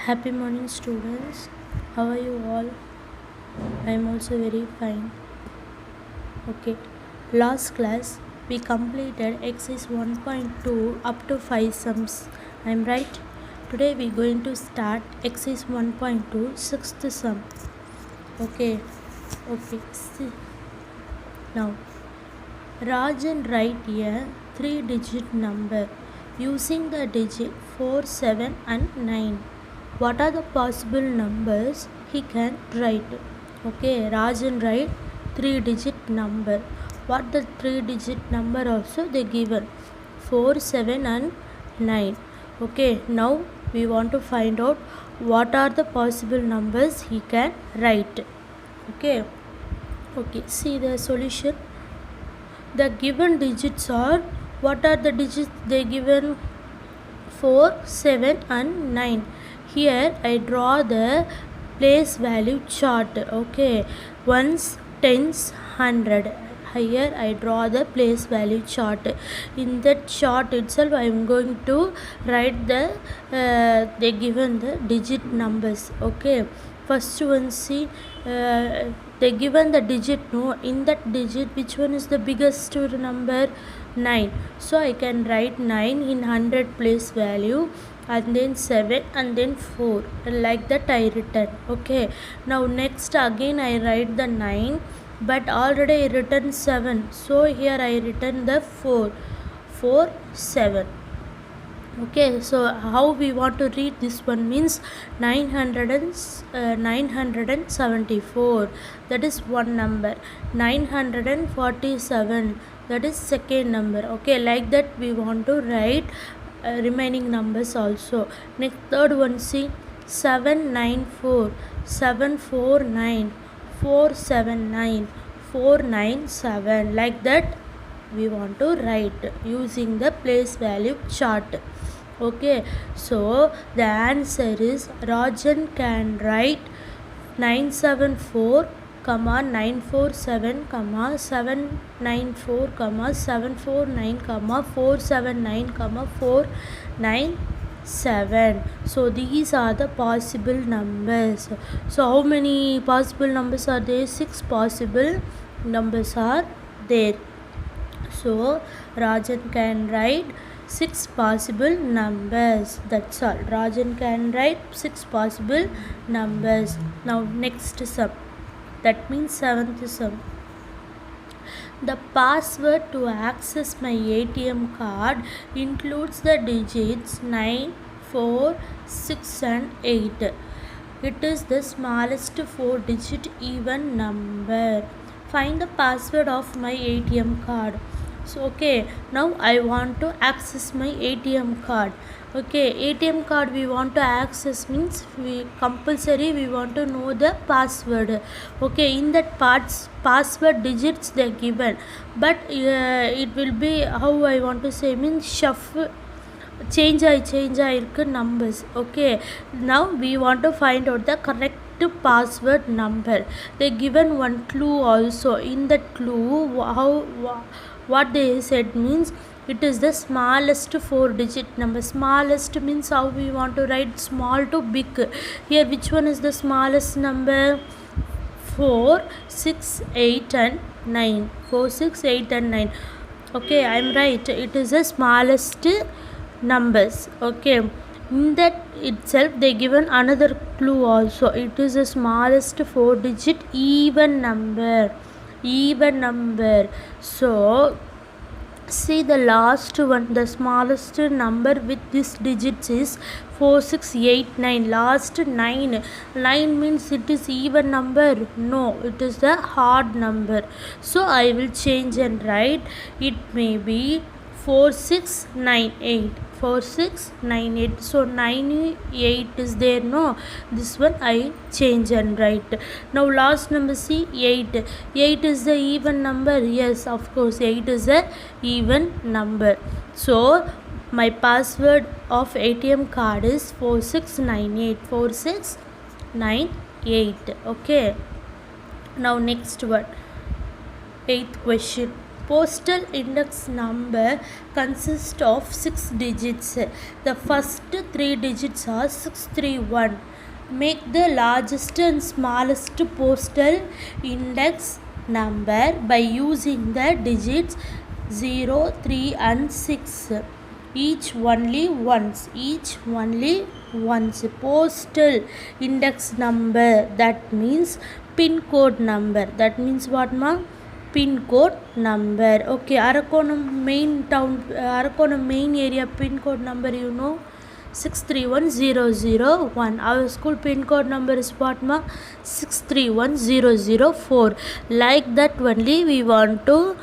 Happy morning, students. How are you all? I am also very fine. Okay. Last class we completed exercise 1.2 up to 5 sums. I am right. Today we are going to start exercise 1.2 sixth sum. Okay. See. Now, Rajan write a 3-digit number using the digit 4, 7 and 9. What are the possible numbers he can write? Okay, Rajan write 3-digit number. What the 3-digit number also they given? 4, 7 and 9. Okay, now we want to find out what are the possible numbers he can write. Okay, see the solution. The given digits are, what are the digits they given? 4, 7 and 9. Here I draw the place value chart. Okay, ones, tens, 100. Here I draw the place value chart. In that chart itself I am going to write the they given the digit numbers. Okay, first one, see, they given the digit. No, in that digit which one is the biggest number? 9. So I can write 9 in 100 place value, and then 7 and then 4, like that I written. Okay, now next again I write the 9, but already I written 7, so here I written the 4, 7. Okay, so how we want to read this one means 974, that is one number. 947, that is second number. Okay, like that we want to write remaining numbers also. Next, third one, see, 794, 749, 479, 497, like that we want to write using the place value chart. Okay, so the answer is Rajan can write 974, 947, 794, 749, 479, 497. So these are the possible numbers. So how many possible numbers are there? 6 possible numbers are there. So Rajan can write 6 possible numbers. That's all. Rajan can write 6 possible numbers. Now next sum. That means 7th sum. The password to access my ATM card includes the digits 9, 4, 6 and 8. It is the smallest 4-digit even number. Find the password of my ATM card. So okay, now I want to access my ATM card. Okay, ATM card we want to access means we compulsory we want to know the password. Okay, in that password digits they are given, but it will be, how I want to say means, shuffle, change ஆயிருக்கு numbers. Okay, now we want to find out the correct password number. They given one clue also. In that clue, what they said means it is the smallest 4-digit number. Smallest means how we want to write small to big. Here which one is the smallest number? 4, 6, 8 and 9. 4, 6, 8 and 9. Okay, I am right. It is the smallest numbers. Okay, in that itself they given another clue also. It is the smallest 4-digit even number. So see the last one, the smallest number with this digits is 4689. Last 9 means it is even number? No, it is the odd number. So I will change and write it may be 4698. 4698. So 98 is there, no? This one I change and write. Now last number, see, 8. 8 is the even number? Yes, of course 8 is a even number. So my password of ATM card is 4698. 4698. Okay, now next one, 8th question. Postal index number consists of 6 digits. The first 3 digits are 631. Make the largest and smallest postal index number by using the digits 0, 3 and 6. Each only once. Postal index number, that means pin code number. That means what, ma? Pin code number. Okay, Arakonam main area pin code number, 631001. Our school pin code number is what, ma? 631004. Like that only we want to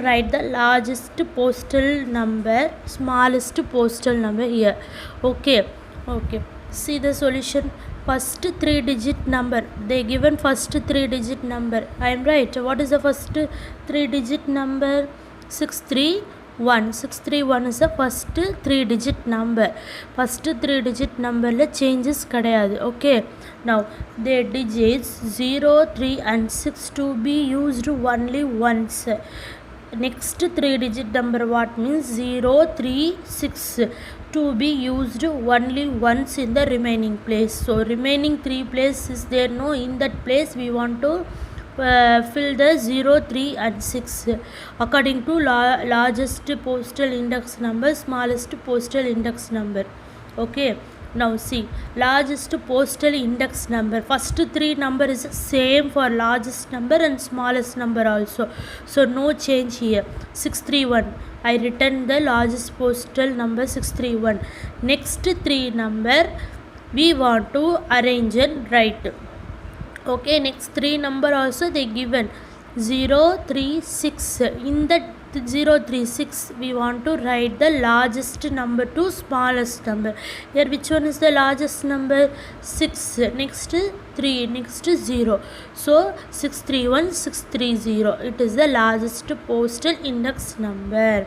write the largest postal number, smallest postal number here. Okay. See the solution. First 3 digit number. They given first 3 digit number. I am right. What is the first 3 digit number? 631. 631 is the first 3 digit number. First 3 digit number la changes kadayadu. Okay. Now the digits 0, 3 and 6 to be used only once. Next 3 digit number what means? 0, 3, 6 to be used only once in the remaining place. So remaining 3 place is there, no? In that place we want to fill the 0, 3 and 6 according to largest postal index number, smallest postal index number. Okay. Now see, largest postal index number. First 3 number is same for largest number and smallest number also. So no change here. 631. I written the largest postal number 631. Next 3 number we want to arrange and write. Okay, next 3 number also they given 036. In that 036 we want to write the largest number to smallest number. Here which one is the largest number? 6. Next 3. Next 0. So 631, 630. It is the largest postal index number.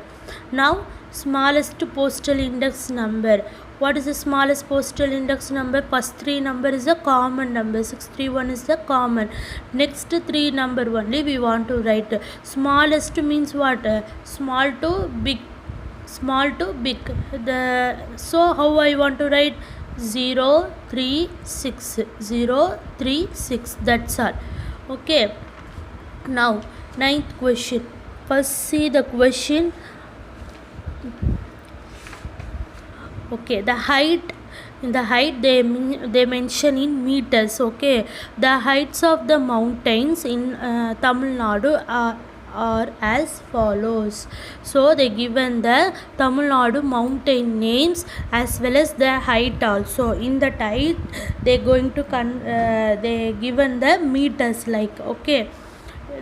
Now smallest postal index number. What is the smallest postal index number? First 3 number is a common number. 631 is the common. Next 3 number only we want to write. Smallest means what? Small to big. So how I want to write? 036. 036. That's all. Okay. Now 9th question. First see the question. Okay, the height they mention in meters. Okay, the heights of the mountains in Tamil Nadu are as follows. So they given the Tamil Nadu mountain names as well as the height also. In that height they going to they given the meters, like. Okay,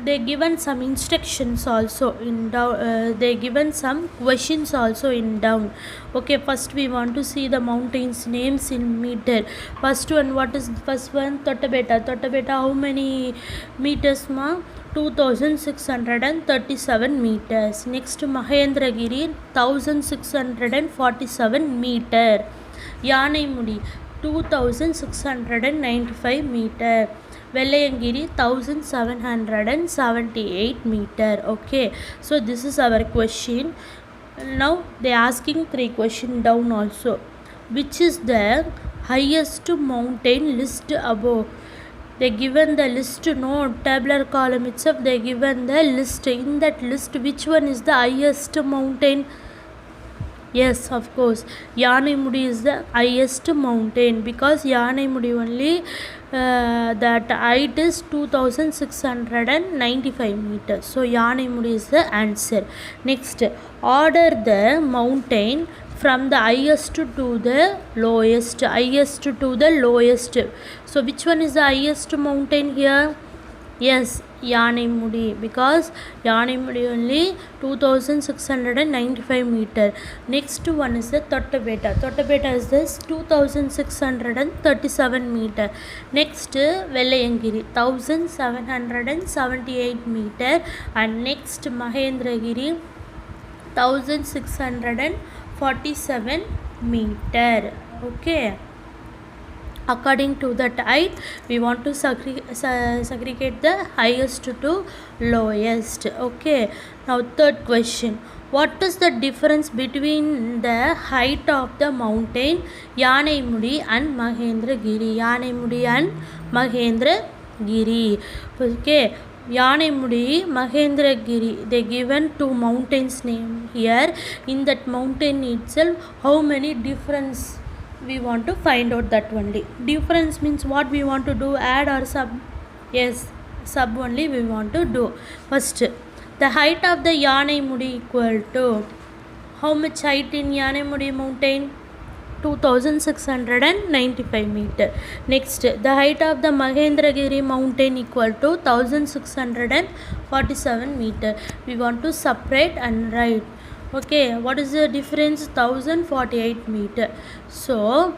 they given some instructions also in down. They given some questions also in down. Okay, first we want to see the mountains names in meter. First one, what is first one? Totabeta. How many meters, ma? 2637 meters. Next Mahendragiri 1647 meter. Yanaimudi 2695 meter. Velayangiri 1778 meter. Okay, so this is our question. Now they asking 3 question down also. Which is the highest mountain list above? They given the list, no tabular column itself. They given the list. In that list, which one is the highest mountain? Yes, of course, Yanaimudi is the highest mountain, because Yanaimudi only that height is 2695 meters. So Yanaimudi is the answer. Next, order the mountain from the highest to the lowest. So which one is the highest mountain here? Yes, Yanaimudi, because Yanaimudi only 2695 meter. Next one is the Totabeta. Totabeta is this 2637 meter. Next Velayangiri 1778 meter, and next Mahendragiri 1647 meter. Okay. According to that height, we want to segregate the highest to lowest. Okay, now third question, what is the difference between the height of the mountain Yanaimudi and Mahendragiri? Yanaimudi and Mahendragiri. Okay, Yanaimudi, Mahendragiri, they given two mountains name here. In that mountain itself, how many difference we want to find out that only. Difference means what we want to do, add or sub? Yes, sub only we want to do. First, the height of the Yanaimudi equal to, how much height in Yanaimudi mountain? 2695 meter. Next, the height of the Mahendragiri mountain equal to 1647 meter. We want to separate and write. Okay, what is the difference? 1048 meter. So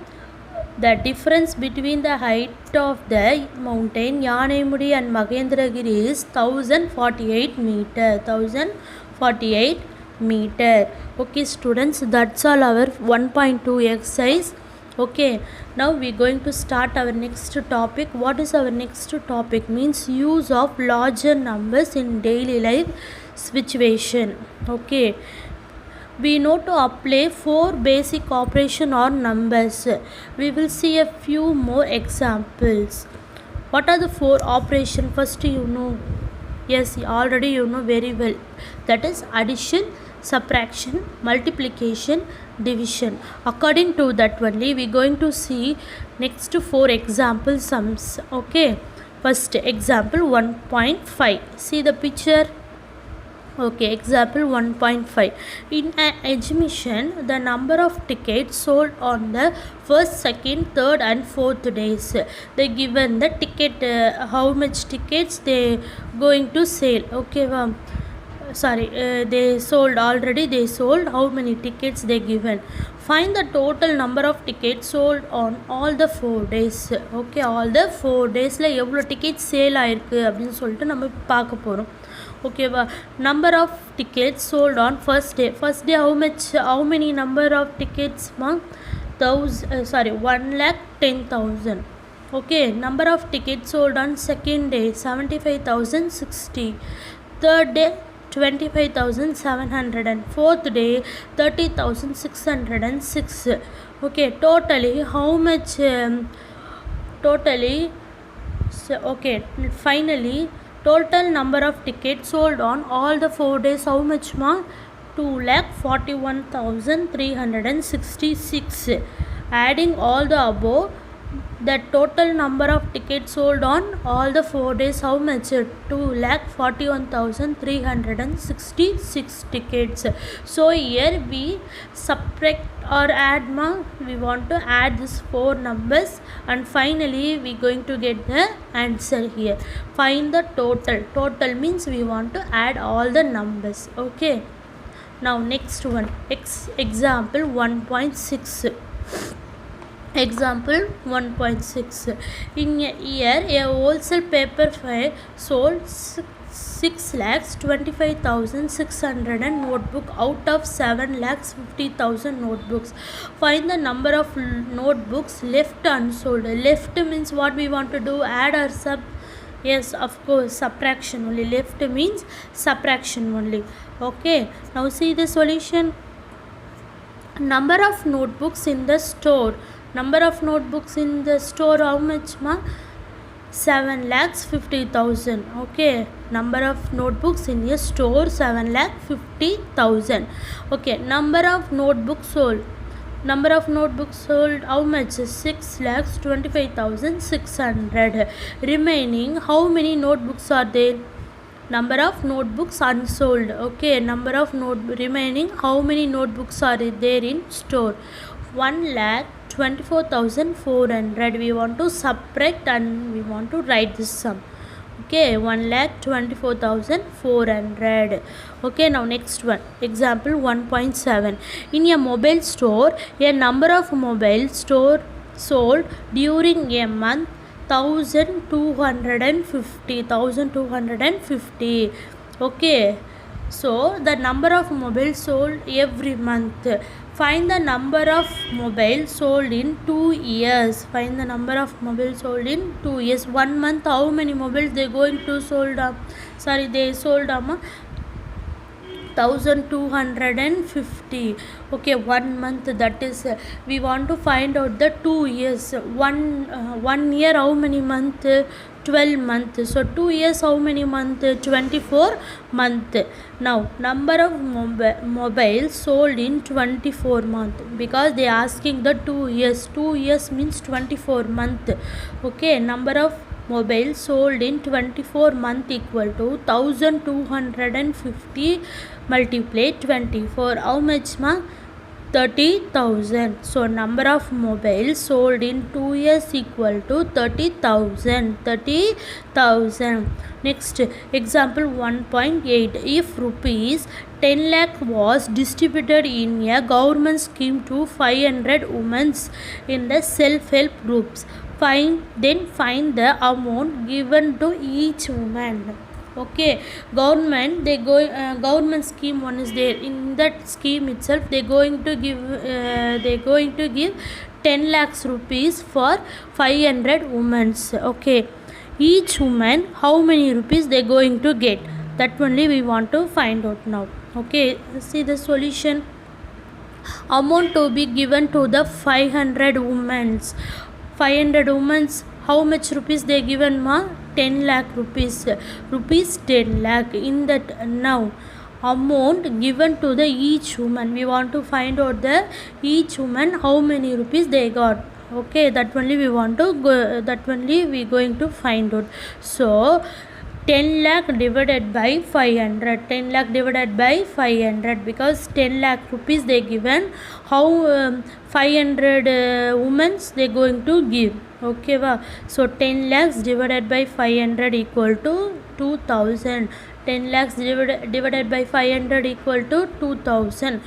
the difference between the height of the mountain Yanaimudi and Mahendragiri is 1048 meter. 1048 meter. Okay students, that's all our 1.2 exercise. Okay, now we're going to start our next topic. What is our next topic? Means use of larger numbers in daily life situation. Okay, we know to apply 4 basic operation on numbers. We will see a few more examples. What are the 4 operation? First, you know, yes, already you know very well, that is addition, subtraction, multiplication, division. According to that only we going to see next 4 example sums. Okay, first example 1.5. see the picture. Okay, example 1.5. In an exhibition, the number of tickets sold on the first, second, third and fourth days. They given the ticket, how much tickets they going to sell. Okay, they sold already. They sold how many tickets they given. Find the total number of tickets sold on all the 4 days. Okay, all the 4 days la எவ்வளோ tickets sale ஆயிருக்கு அப்படின்னு சொல்லிட்டு நம்ம பார்க்க போகிறோம். ஓகேவா, number of tickets sold on first day. First day how many number of tickets? 1,10,000. okay, number of tickets sold on second day 75,060. third day 25,700 and fourth day 30,606. okay, totally how much? Okay, finally total number of tickets sold on all the 4 days how much? 2,41,366. adding all the above, the total number of tickets sold on all the 4 days how much? 2,41,366 tickets. so here we subtract or add, we want to add these 4 numbers and finally we going to get the answer here. Find the total means we want to add all the numbers. okay, now next one, example 1.6. Example 1.6. In a year, a wholesale paper fair sold 6,25,600 notebook out of 7,50,000 notebooks. Find the number of notebooks left unsold. Left means what we want to do, add or sub? yes, of course, subtraction only. left means subtraction only. okay, now see the solution. Number of notebooks in the store. Number of notebooks in the store how much? 7,50,000. okay, number of notebooks in a store 7,50,000. okay, number of notebooks sold. Number of notebooks sold how much? 6,25,600. remaining how many notebooks are there? number of notebooks unsold. okay, number of remaining how many notebooks are there in store? 1,24,400. we want to subtract and we want to write this sum. okay, 1,24,400. okay, now next one, example 1.7. in a mobile store, a number of mobile store sold during a month 1,250. okay, so the number of mobiles sold every month. Find the number of mobiles sold in 2 years. Find the number of mobiles sold in 2 years. 1 month, how many mobiles they going to sold? They sold 1250. Okay, 1 month, that is we want to find out the 2 years. 1 year, how many month? 12 month. So 2 years, how many month? 24 month. Now number of mobiles sold in 24 month, because they asking the 2 years. 2 years means 24 month. Okay, number of mobiles sold in 24 month equal to 1250 multiply 24. How much, ma? 30,000. So number of mobiles sold in 2 years equal to 30,000. Next example 1.8. If rupees 10 lakh was distributed in a government scheme to 500 women in the self-help groups, find the amount given to each woman. Okay, government scheme one is there. In that scheme itself, they going to give 10 lakhs rupees for 500 women. Okay, each woman how many rupees they going to get, that only we want to find out now. Okay, see the solution. Amount to be given to the 500 women. 500 women, how much rupees they given, ma? 10 lakh rupees. 10 lakh. In that, now amount given to the each woman, we want to find out the each woman how many rupees they got. Okay, that only we want to go, that only we going to find out. So 10 lakh divided by 500. 10 lakh divided by 500, because 10 lakh rupees they given. How 500 women they going to give. Okay, so 10 lakhs divided by 500 equal to 2000. 10 lakhs divided by 500 equal to 2000.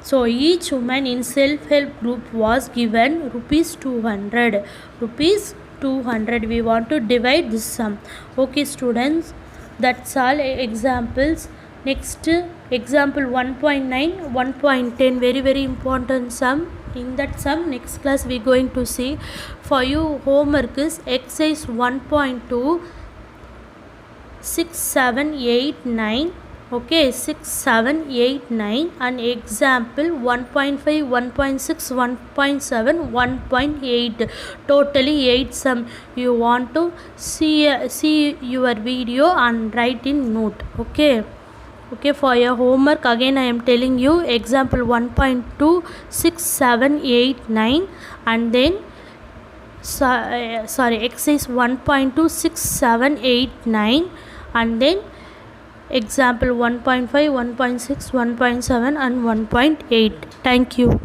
So each woman in self-help group was given rupees 200. Rupees 200. We want to divide this sum. Okay students, that's all examples. Next example 1.9, 1.10, very important sum. In that sum, next class we going to see. For you, homework is exercise 1.2, 6, 7, 8, 9. Okay, 6, 7, 8, 9, and example 1.5, 1.6, 1.7, 1.8. Totally 8 sum. You want to see your video and write in note. Okay, for your homework, again I am telling you, example 1.2, 6, 7, 8, 9, and then exercise 1.2, 6, 7, 8, 9, and then example 1.5, 1.6, 1.7, and 1.8. Thank you.